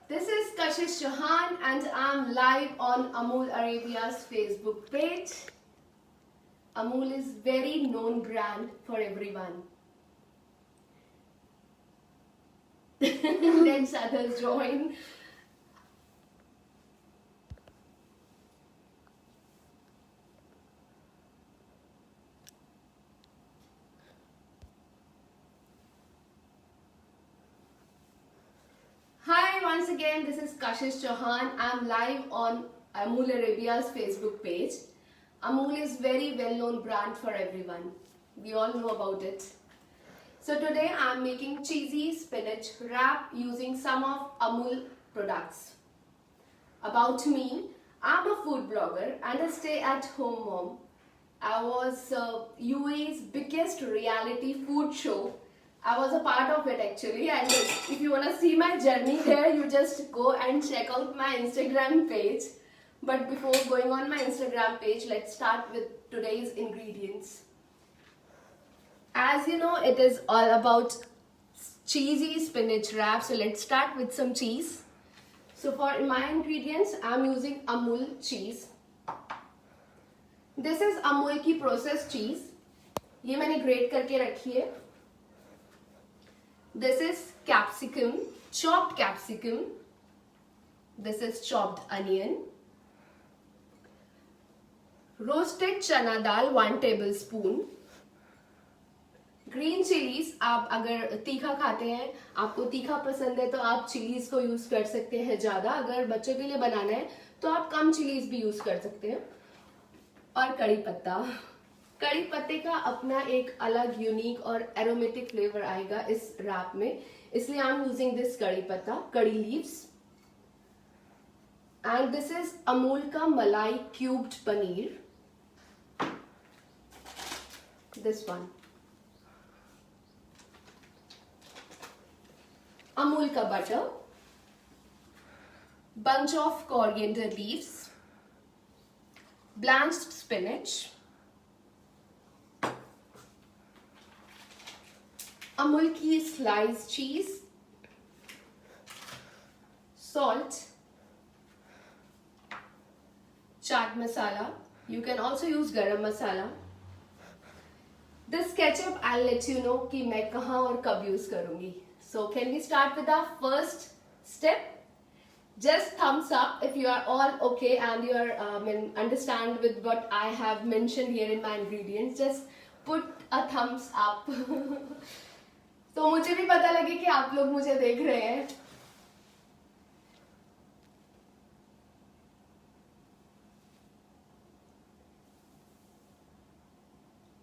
This is Kashish Chauhan and I'm live on Amul Arabia's Facebook page. Amul is very known brand for everyone. Let's others join. Hi, once again, this is Kashish Chauhan. I'm live on Amul Arabia's Facebook page. Amul is very well-known brand for everyone. We all know about it. So today I'm making cheesy spinach wrap using some of Amul products. About me, I'm a food blogger and a stay-at-home mom. I was UAE's biggest reality food show. I was a part of it actually, and if you want to see my journey there, you just go and check out my Instagram page. But before going on my Instagram page, let's start with today's ingredients. As you know, it is all about cheesy spinach wrap, so let's start with some cheese. So for my ingredients, I'm using Amul cheese. This is Amul की processed cheese. ये मैंने grate करके रखी है. This is capsicum, chopped capsicum. This is chopped onion. Roasted chana dal 1 tablespoon. Green chillies, आप अगर तीखा खाते हैं, आपको तीखा पसंद है तो आप चिलीज को यूज कर सकते हैं ज्यादा. अगर बच्चों के लिए बनाना है तो आप कम चिलीज भी यूज कर सकते हैं. और कड़ी पत्ता. कड़ी पत्ते का अपना एक अलग यूनिक और एरोमेटिक फ्लेवर आएगा इस रैप में, इसलिए I am using this kadi patta, kadi leaves. And this is Amul का malai cubed paneer. This one. Amul का butter, bunch of coriander leaves, blanched spinach, Amul की sliced cheese, salt, chaat masala. You can also use garam masala. This ketchup I'll let you know कि मैं कहाँ और कब use करूंगी. So can we start with our first step? Just thumbs up if you are all okay and you are understand with what I have mentioned here in my ingredients. Just put a thumbs up. तो मुझे भी पता लगे कि आप लोग मुझे देख रहे हैं.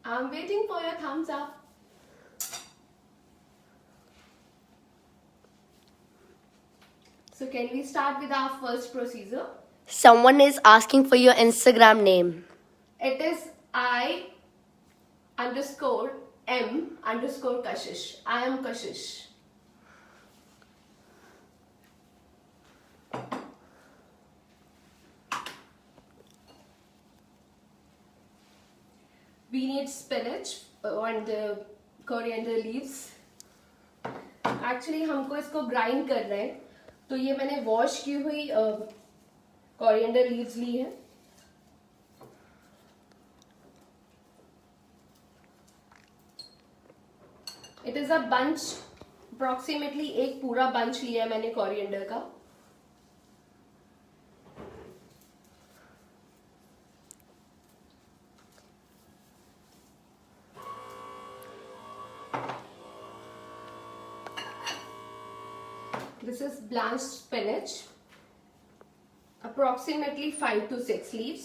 I'm waiting for your thumbs up. So can we start with our first procedure? Someone is asking for your Instagram name. It is I_M_Kashish. I am Kashish. We need spinach and coriander leaves. Actually हमको इसको grind करना है, तो ये मैंने wash की हुई coriander leaves ली है. It is a bunch, approximately एक पूरा बंच लिया है मैंने कोरिएंडर का. This is blanched spinach, approximately 5 to 6 leaves.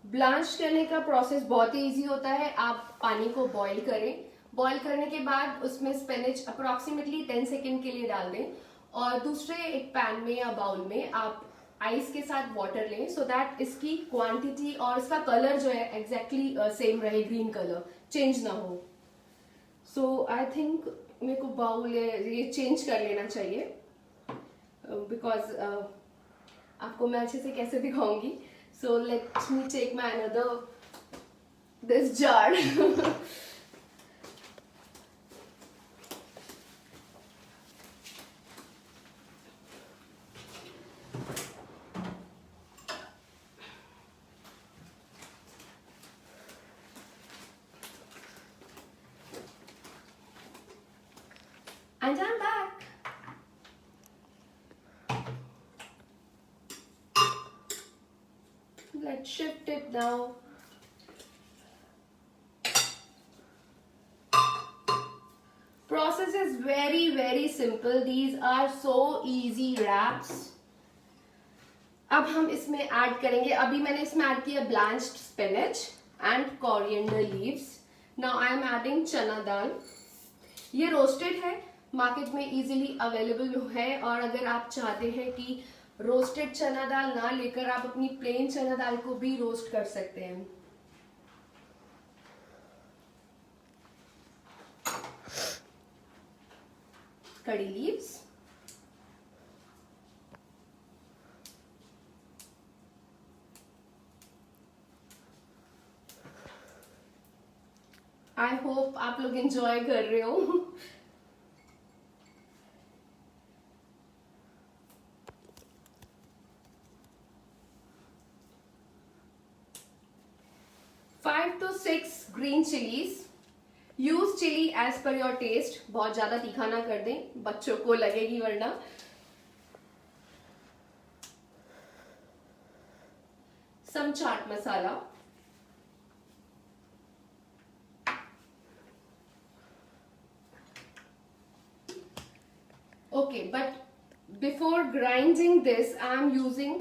Blanch करने का प्रोसेस बहुत ही इजी होता है. आप पानी को बॉईल करें. बॉईल करने के बाद उसमें स्पिनच अप्रोक्सीमेटली 10 सेकेंड के लिए डाल दें और दूसरे एक पैन में या बाउल में आप आइस के साथ वाटर लें, सो दैट इसकी क्वांटिटी और इसका कलर जो है एग्जैक्टली सेम रहे, ग्रीन कलर चेंज ना हो. सो आई थिंक मेरे को बाउल ये चेंज कर लेना चाहिए, बिकॉज आपको मैं अच्छे से कैसे दिखाऊंगी. So let me take my another this jar. And I'm back. Let's shift it now. Process is very simple. These are so easy wraps. अब हम इसमें ऐड करेंगे, अभी मैंने इसमें ऐड किया blanched spinach and coriander leaves. Now I am adding चना दाल. ये रोस्टेड है, मार्केट में इजीली अवेलेबल है. और अगर आप चाहते हैं कि रोस्टेड चना दाल ना लेकर आप अपनी प्लेन चना दाल को भी रोस्ट कर सकते हैं. कड़ी लीव्स, आई होप आप लोग एंजॉय कर रहे हो. Five to 6 green chillies. Use chilli as per your taste. बहुत ज्यादा तीखा ना कर दें, बच्चों को लगेगी वरना. सम chaat masala. Okay, but before grinding this, I am using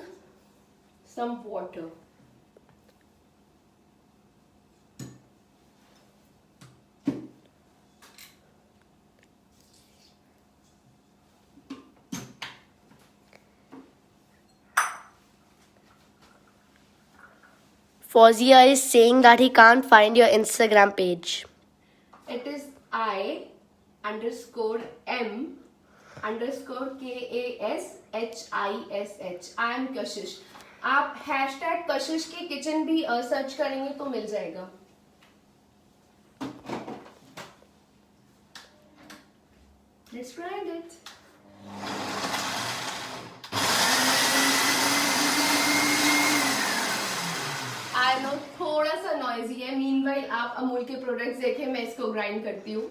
some water. Fozia is saying that he can't find your Instagram page. It is I_KASHISH. I am कशिश. आप हैशटैग कशिश की किचन भी सर्च करेंगे तो मिल जाएगा. Let's grind it. I know थोड़ा सा noisy है. Meanwhile आप अमूल के प्रोडक्ट्स देखें, मैं इसको ग्राइंड करती हूँ.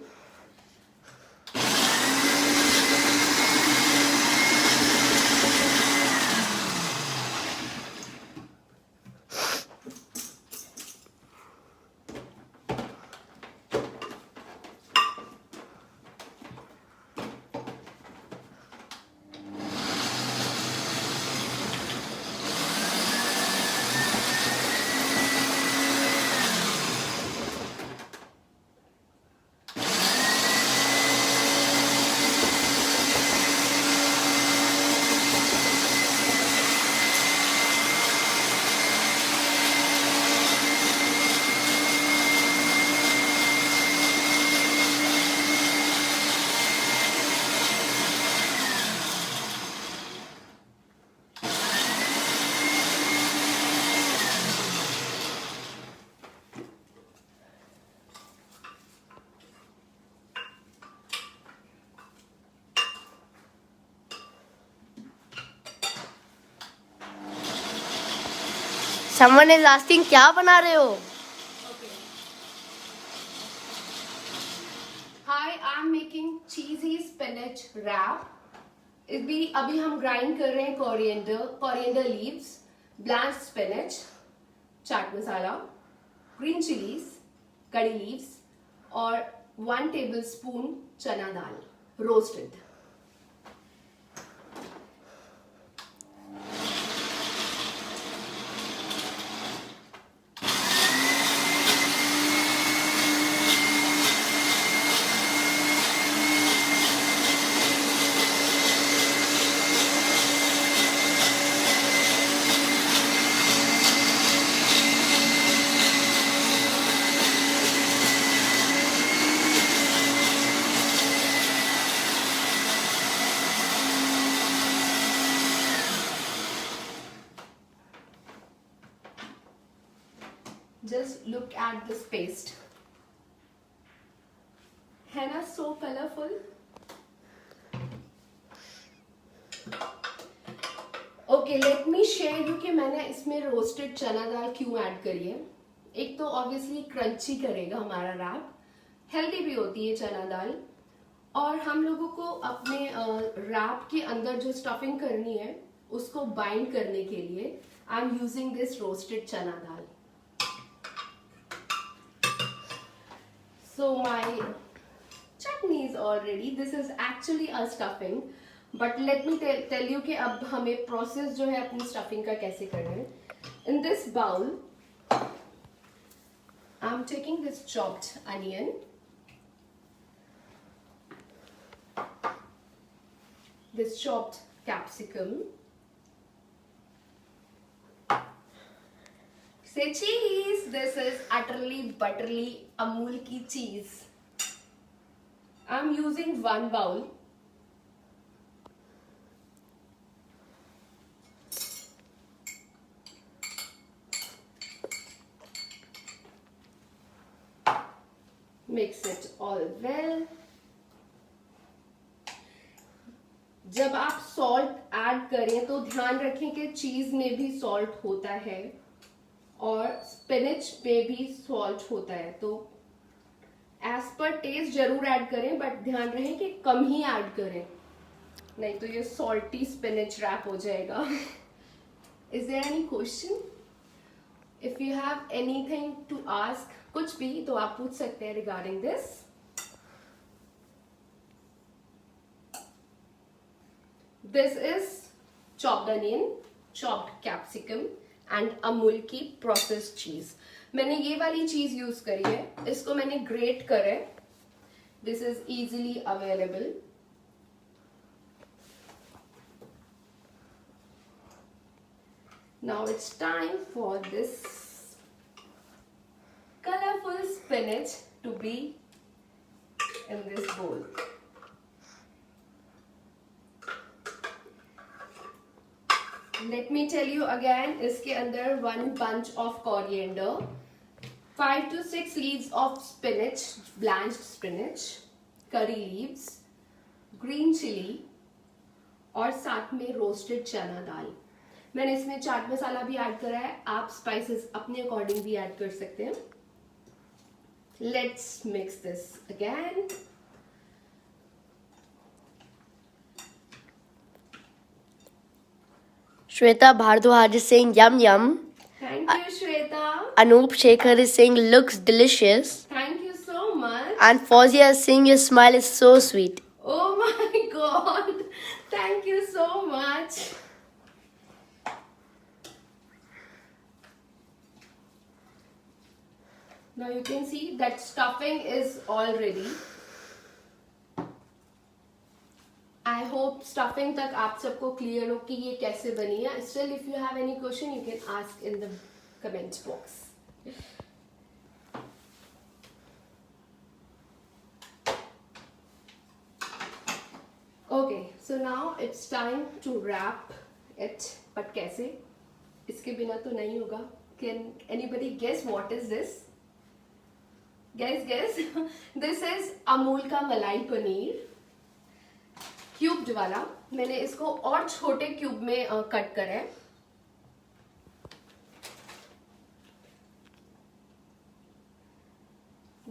Someone is asking क्या बना रहे हो? Hi, I'm making cheesy spinach wrap. अभी हम ग्राइंड कर रहे हैं coriander leaves, blanch spinach, chaat masala, green chillies, कड़ी लीव्स और 1 टेबलस्पून चना दाल roasted. Just look at this paste. है ना so colorful. Okay, let me share you कि मैंने इसमें रोस्टेड चना दाल क्यों ऐड करी है. एक तो ऑब्वियसली क्रंची करेगा हमारा रैप, हेल्दी भी होती है चना दाल, और हम लोगों को अपने रैप के अंदर जो स्टफिंग करनी है उसको बाइंड करने के लिए I am using this roasted चना दाल. So my chutney is all ready. This is actually a stuffing. But let me tell you कि अब हमें process जो है अपनी stuffing का कैसे करना है. In this bowl, I'm taking this chopped onion. This chopped capsicum. Say cheese. This is utterly buttery Amul ki cheese. I'm using one bowl. Mix it all well. जब आप सॉल्ट ऐड करें तो ध्यान रखें कि चीज में भी सॉल्ट होता है और स्पिनच में भी सॉल्ट होता है, तो एज पर टेस्ट जरूर ऐड करें, बट ध्यान रहे कि कम ही ऐड करें, नहीं तो ये सॉल्टी स्पिनच रैप हो जाएगा. Is there any question? If you have anything to ask, कुछ भी तो आप पूछ सकते हैं regarding this. This is chopped onion, chopped capsicum and Amul की प्रोसेस्ड चीज. मैंने ये वाली चीज यूज करी है, इसको मैंने ग्रेट करा है. This is easily available. Now it's time for this colorful spinach to be in this bowl. Let me tell you again, इसके अंदर 1 bunch of coriander, 5 to 6 leaves of spinach, blanched spinach, curry leaves, green chili और साथ में roasted चना दाल. मैंने इसमें चाट मसाला भी add करा है, आप स्पाइसेस अपने अकॉर्डिंग भी ऐड कर सकते हैं. Let's mix this again. Shweta Bhardwaj is saying yum yum. Thank you, Shweta. Anoop Shekhar is saying looks delicious. Thank you so much. And Fozia is saying your smile is so sweet. Oh my God. Thank you so much. Now you can see that stuffing is all ready. I hope stuffing तक आप सबको clear हो कि ये कैसे बनी है. Still, if you have any question, you can ask in the comment box. Okay, so now it's time to wrap it. But कैसे? इसके बिना तो नहीं होगा. Can anybody guess what is this? Guess. This is Amul का मलाई paneer, cubed वाला. मैंने इसको और छोटे क्यूब में कट करा है.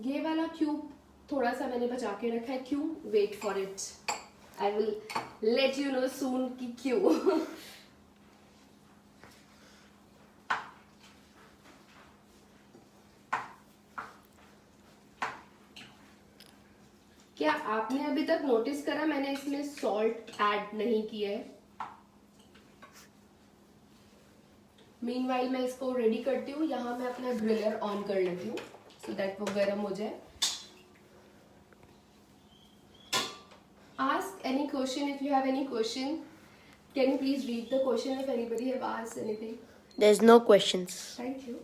ये वाला क्यूब थोड़ा सा मैंने बचा के रखा है. क्यों? Wait for it. I will let you know soon कि क्यों. क्या आपने अभी तक नोटिस करा मैंने इसमें सॉल्ट ऐड नहीं किया है? मीनवाइल मैं इसको रेडी करती हूँ. यहाँ मैं अपना ग्रिलर ऑन कर लेती हूँ सो दैट वो गर्म हो जाए. Ask any question if you have any question. Can you please read the question if anybody have asked anything? There's no questions. Thank you.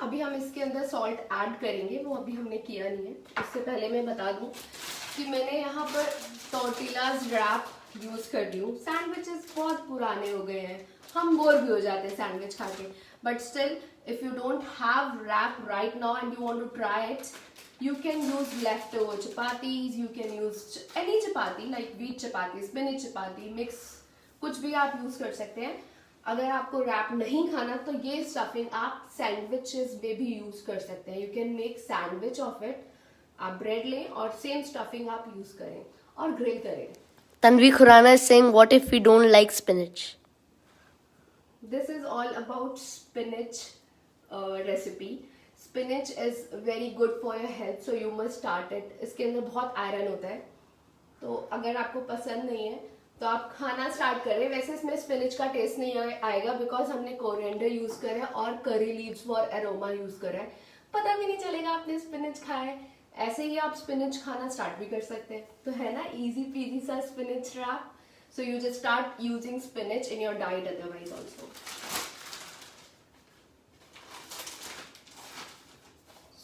अभी हम इसके अंदर सॉल्ट ऐड करेंगे, वो अभी हमने किया नहीं है. उससे पहले मैं बता दूं कि मैंने यहाँ पर टॉर्टिलाज रैप यूज कर दी हूँ. सैंडविचेस बहुत पुराने हो गए हैं, हम बोर भी हो जाते हैं सैंडविच खा के. But still if you don't have wrap right now and you want to try it, you can use leftover chapatis, you can use any chapati like wheat chapati, spinach chapati, mix कुछ भी आप use कर सकते हैं। अगर आपको rap नहीं खाना तो ये स्टफिंग आप सैंडविचेस में भी यूज कर सकते हैं। You can make sandwich of it. आप ब्रेड लें और सेम स्टफिंग आप यूज करें और ग्रिल करें। Tanvi Khurana is saying, what if we don't like spinach? This is all about spinach recipe. Spinach is very good for your health, so you must start it. इसके अंदर बहुत iron होता है, तो अगर आपको पसंद नहीं है तो आप खाना स्टार्ट करें। वैसे इसमें स्पिनिच का टेस्ट नहीं आएगा बिकॉज हमने कोरिएंडर यूज करा है और curry leaves for aroma use करा है। पता भी नहीं चलेगा आपने स्पिनिच खाया है। ऐसे ही आप स्पिनिच खाना स्टार्ट भी कर सकते हैं। तो है ना इजी पीजी सा spinach wrap. So you just start using spinach in your diet otherwise also.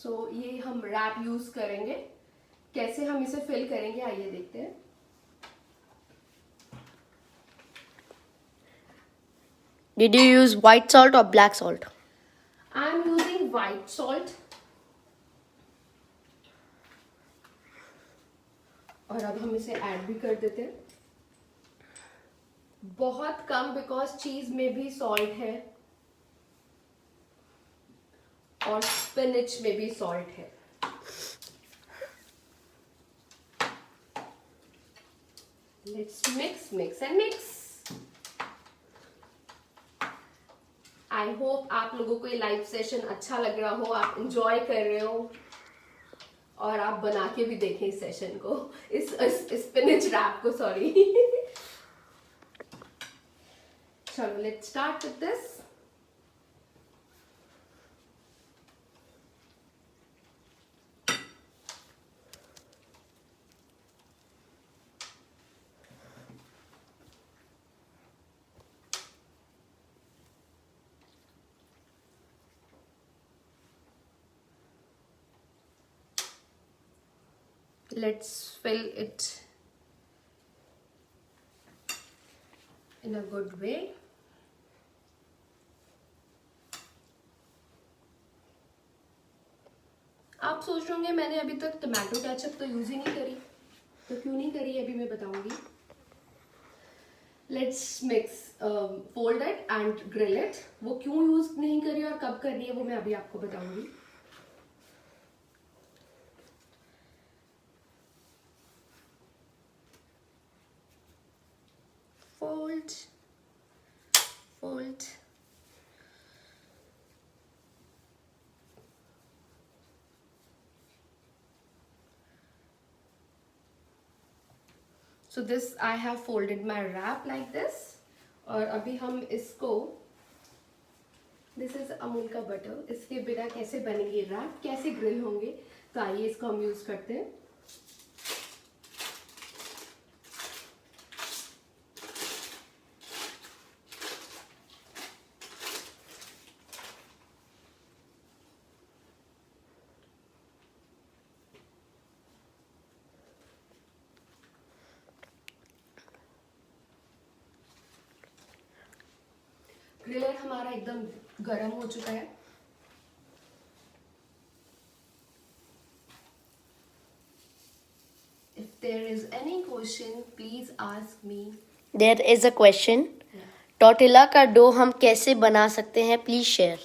So ये हम रैप यूज करेंगे। कैसे हम इसे फिल करेंगे आइए देखते हैं। Did you use white salt or black salt? I am using white salt. और अब हम इसे ऐड भी कर देते हैं, बहुत कम बिकॉज चीज में भी सॉल्ट है और स्पिनिच में भी सॉल्ट है। Let's mix and mix. I hope आप लोगों को ये लाइव सेशन अच्छा लग रहा हो, आप एंजॉय कर रहे हो और आप बना के भी देखें इस सेशन को, इस स्पिनिच रैप को, सॉरी। चलो let's start with this. Let's fill it in a good way. आप सोच रहे होंगे मैंने अभी तक टमाटो केचप तो यूज ही नहीं करी, तो क्यों नहीं करी अभी मैं बताऊंगी। Let's mix, fold it and grill it. वो क्यों यूज नहीं करी और कब करनी है वो मैं अभी आपको बताऊंगी। Fold, fold. So this I have folded my wrap like this. और अभी हम इसको, this is अमूल का बटर, इसके बिना कैसे बनेंगे रैप, कैसे ग्रिल होंगे, तो आइए इसको हम यूज करते हैं। ग्रिलर हमारा एकदम गर्म हो चुका है। If there is any question, please ask me. There is a question. Tortilla का डो हम कैसे बना सकते हैं? Please share.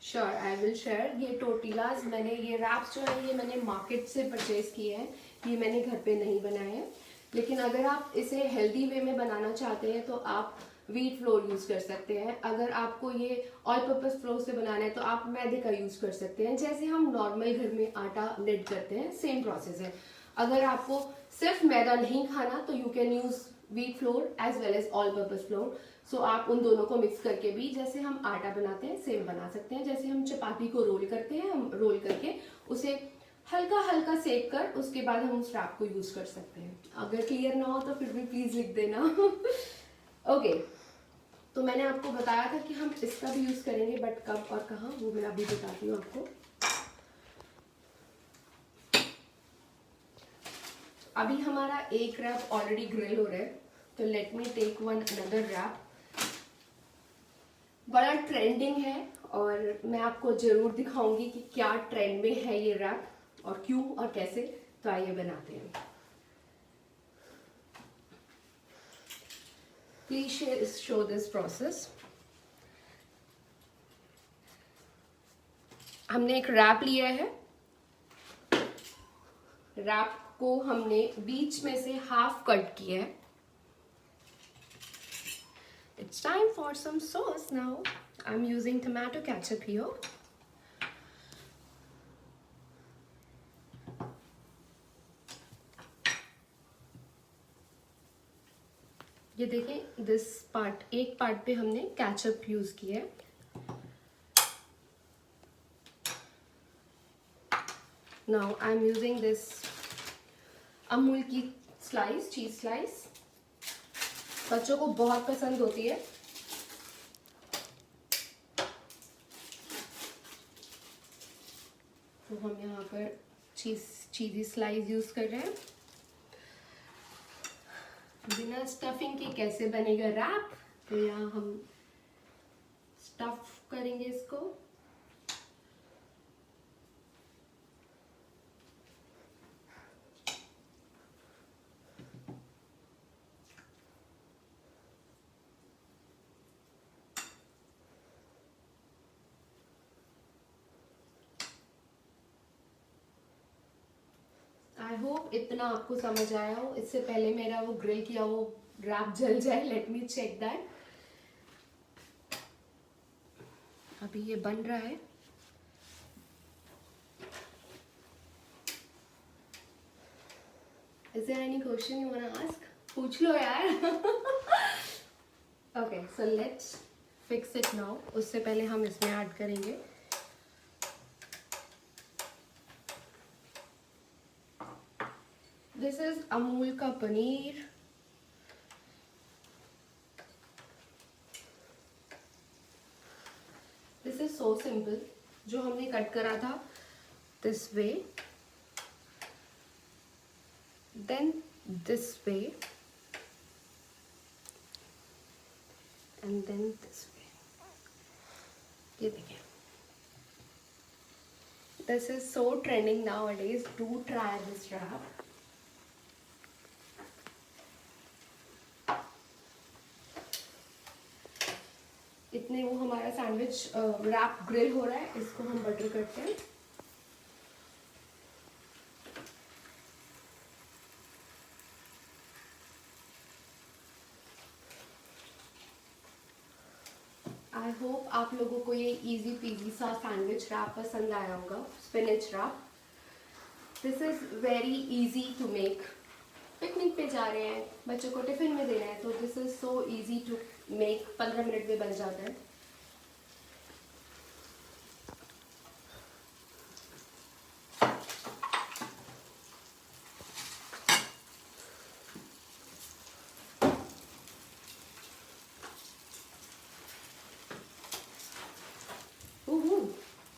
Sure, I will share. ये टोर्टिलाज मैंने, ये रैप्स जो है ये मैंने मार्केट से परचेज किए हैं, ये मैंने घर पे नहीं बनाए हैं। लेकिन अगर आप इसे हेल्दी वे में बनाना चाहते हैं तो आप व्हीट फ्लोर यूज कर सकते हैं। अगर आपको ये ऑल पर्पस फ्लोर से बनाना है तो आप मैदे का यूज कर सकते हैं। जैसे हम नॉर्मल घर में आटा निड करते हैं, सेम प्रोसेस है। अगर आपको सिर्फ मैदा नहीं खाना तो you can use wheat flour as well as all purpose flour. So आप उन दोनों को मिक्स करके भी जैसे हम आटा बनाते हैं सेम बना सकते हैं। जैसे हम चपाती को रोल करते हैं, हम रोल करके उसे हल्का हल्का सेक कर उसके बाद हम उस रैप को यूज कर सकते हैं। अगर क्लियर ना हो तो फिर भी प्लीज लिख देना। ओके, तो मैंने आपको बताया था कि हम इसका भी यूज करेंगे, बट कब और कहाँ वो मैं अभी बताती हूँ आपको। अभी हमारा एक रैप ऑलरेडी ग्रिल हो रहा है, तो let me take one another wrap. बड़ा ट्रेंडिंग है और मैं आपको जरूर दिखाऊंगी कि क्या ट्रेंड में है ये रैप और क्यों और कैसे। तो आइए बनाते हैं। Please show this process. हमने एक रैप लिया है. रैप को हमने बीच में से हाफ कट किया है. It's time for some sauce now. I'm using tomato ketchup here. ये देखें, दिस पार्ट, एक पार्ट पे हमने केचप यूज किया है. Now I am using this Amul की स्लाइस, चीज स्लाइस. बच्चों को बहुत पसंद होती है. तो हम यहाँ पर चीजी स्लाइस यूज कर रहे हैं. बिना स्टफिंग के कैसे बनेगा रैप, तो यहाँ हम स्टफ करेंगे इसको. आई होप इतना आपको समझ आया हो. इससे पहले मेरा वो ग्रिल किया वो रैप जल जाए. Let me check that. अभी ये बन रहा है. Is there any question you wanna ask? पूछ लो यार. Okay, so let's fix it now. उससे पहले हम इसमें ऐड करेंगे दिस इज अमूल का पनीर. This is so simple. जो हमने कट करा था this way, then this way, and then this way. ये देखिए, this is so trending nowadays. Do try this wrap. इतने वो हमारा सैंडविच रैप ग्रिल हो रहा है. इसको हम बटर करते हैं. आई होप आप लोगों को ये इजी पीजी सा सैंडविच रैप पसंद आया होगा. Spinach wrap. This is very easy to make. Picnic पे जा रहे हैं, बच्चों को टिफिन में देना है, तो this is so easy to make. 15 minute में बन जाता है.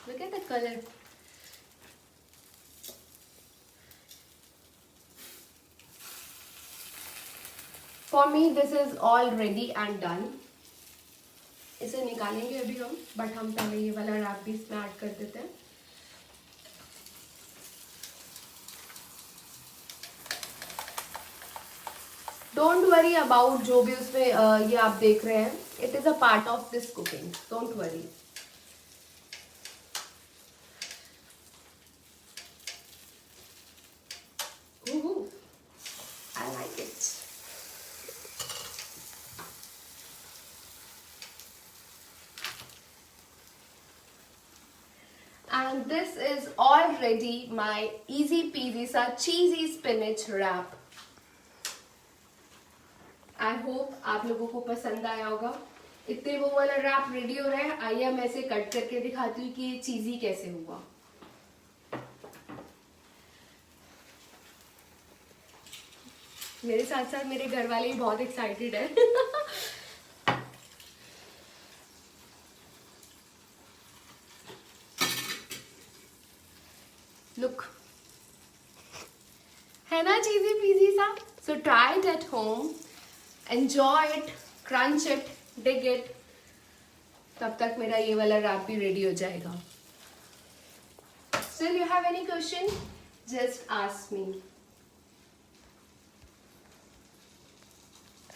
Look at the color. For me this is all ready and done. इसे निकालेंगे अभी हम, बट हम पहले ये वाला रैप भी इसमें ऐड कर देते हैं. डोंट वरी अबाउट जो भी उसमें ये आप देख रहे हैं. It is a part of this cooking. Don't worry. I like it. And this is already my easy peasy सा cheesy spinach wrap. I hope आप लोगों को पसंद आया होगा. इतने वो वाला रैप रेडी हो रहा है. आइए मैं इसे कट करके दिखाती हूँ कि ये चीजी कैसे हुआ. मेरे साथ साथ मेरे घर वाले भी बहुत एक्साइटेड है. लुक, है ना चीजी पीजी सा. So try it at home, enjoy it, crunch it, dig it. तब तक मेरा ये वाला रैप भी रेडी हो जाएगा. Still you have any question, just ask me.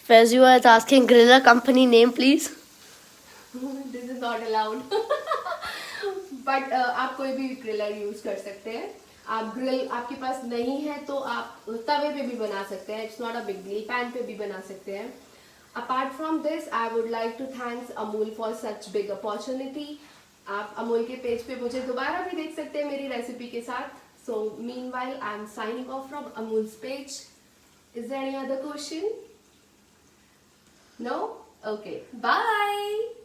Fazua is asking griller company name, please. This is not allowed. But आप कोई भी ग्रिलर यूज कर सकते हैं. आप ग्रिल आपके पास नहीं है तो आप तवे पे भी बना सकते हैं. It's not a big deal. Pan पे भी बना सकते हैं. Apart from this I would like to thanks Amul for such big opportunity. आप अमूल के पेज पे मुझे दोबारा भी देख सकते हैं मेरी रेसिपी के साथ. So meanwhile I am signing off from Amul's page. Is there any other question? No? Okay. Bye.